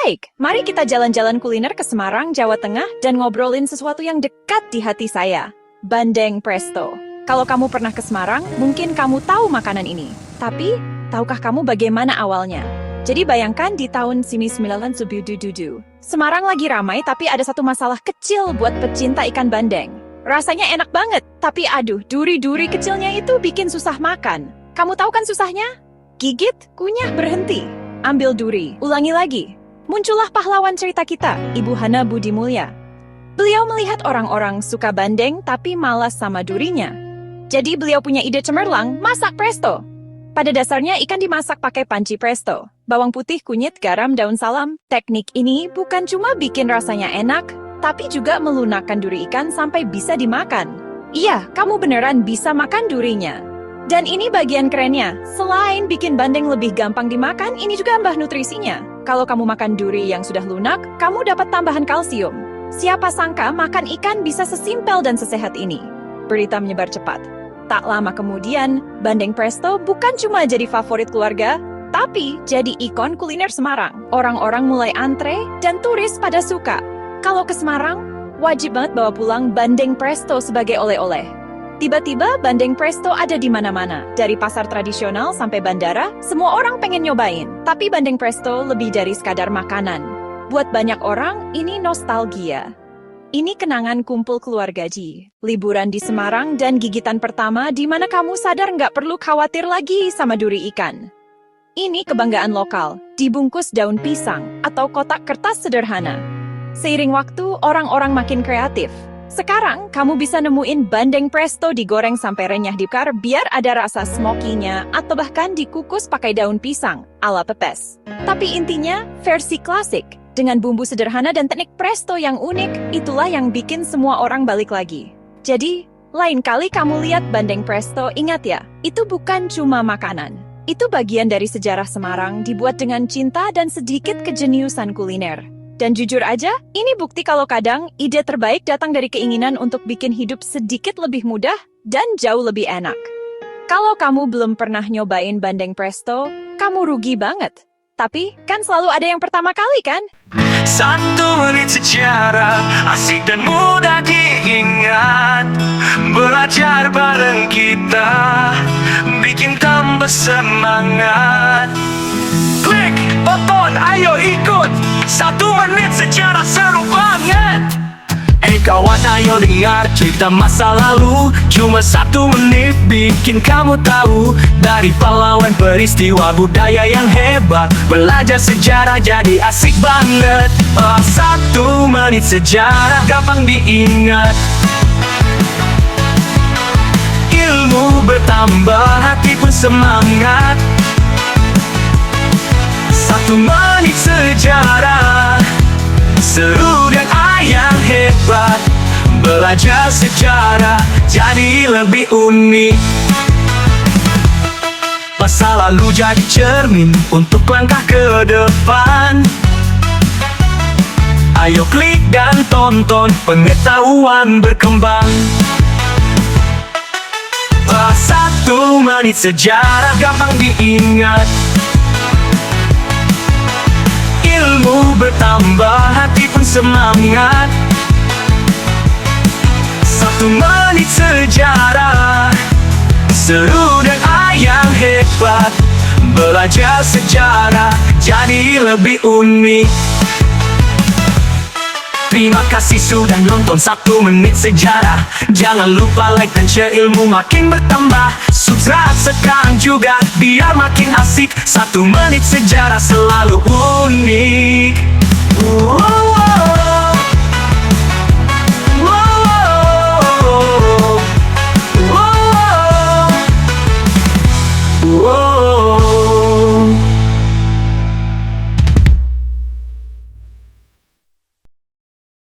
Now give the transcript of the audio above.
Baik, mari kita jalan-jalan kuliner ke Semarang, Jawa Tengah, dan ngobrolin sesuatu yang dekat di hati saya. Bandeng Presto. Kalau kamu pernah ke Semarang, mungkin kamu tahu makanan ini. Tapi, tahukah kamu bagaimana awalnya? Jadi bayangkan di tahun 1997. Semarang lagi ramai, tapi ada satu masalah kecil buat pecinta ikan bandeng. Rasanya enak banget, tapi aduh, duri-duri kecilnya itu bikin susah makan. Kamu tahu kan susahnya? Gigit, kunyah, berhenti. Ambil duri, ulangi lagi. Muncullah pahlawan cerita kita, Ibu Hana Budi Mulya. Beliau melihat orang-orang suka bandeng tapi malas sama durinya. Jadi beliau punya ide cemerlang, masak presto. Pada dasarnya ikan dimasak pakai panci presto. Bawang putih, kunyit, garam, daun salam. Teknik ini bukan cuma bikin rasanya enak, tapi juga melunakkan duri ikan sampai bisa dimakan. Iya, kamu beneran bisa makan durinya. Dan ini bagian kerennya, selain bikin bandeng lebih gampang dimakan, ini juga tambah nutrisinya. Kalau kamu makan duri yang sudah lunak, kamu dapat tambahan kalsium. Siapa sangka makan ikan bisa sesimpel dan sesehat ini. Berita menyebar cepat. Tak lama kemudian, bandeng presto bukan cuma jadi favorit keluarga, tapi jadi ikon kuliner Semarang. Orang-orang mulai antre dan turis pada suka. Kalau ke Semarang, wajib banget bawa pulang bandeng presto sebagai oleh-oleh. Tiba-tiba bandeng presto ada di mana-mana. Dari pasar tradisional sampai bandara, semua orang pengen nyobain. Tapi bandeng presto lebih dari sekadar makanan. Buat banyak orang, ini nostalgia. Ini kenangan kumpul keluarga Ji. Liburan di Semarang dan gigitan pertama di mana kamu sadar nggak perlu khawatir lagi sama duri ikan. Ini kebanggaan lokal, dibungkus daun pisang atau kotak kertas sederhana. Seiring waktu, orang-orang makin kreatif. Sekarang, kamu bisa nemuin bandeng presto digoreng sampai renyah dibakar biar ada rasa smoky-nya atau bahkan dikukus pakai daun pisang ala pepes. Tapi intinya, versi klasik. Dengan bumbu sederhana dan teknik presto yang unik, itulah yang bikin semua orang balik lagi. Jadi, lain kali kamu lihat bandeng presto, ingat ya, itu bukan cuma makanan. Itu bagian dari sejarah Semarang dibuat dengan cinta dan sedikit kejeniusan kuliner. Dan jujur aja, ini bukti kalau kadang ide terbaik datang dari keinginan untuk bikin hidup sedikit lebih mudah dan jauh lebih enak. Kalau kamu belum pernah nyobain bandeng presto, kamu rugi banget. Tapi kan selalu ada yang pertama kali kan? 1 menit sejarah, asik dan mudah diingat. Belajar bareng kita, bikin tambah semangat. Klik tonton, ayo ikut. 1 menit sejarah seru banget. Kawan, ayo dengar cerita masa lalu. Cuma 1 menit bikin kamu tahu. Dari pahlawan peristiwa budaya yang hebat. Belajar sejarah jadi asik banget. 1 menit sejarah gampang diingat. Ilmu bertambah, hati pun semangat. 1 menit sejarah, seru dan ayang hebat. Belajar sejarah jadi lebih unik. Masa lalu jadi cermin untuk langkah ke depan. Ayo klik dan tonton, pengetahuan berkembang. 1 menit sejarah gampang diingat. Ilmu bertambah, hati pun semangat. 1 menit sejarah, seru dan ayang hebat. Belajar sejarah jadi lebih unik. Terima kasih sudah nonton 1 menit sejarah. Jangan lupa like dan share, ilmu makin bertambah. Subscribe sekarang juga biar makin asik. 1 menit sejarah selalu unik.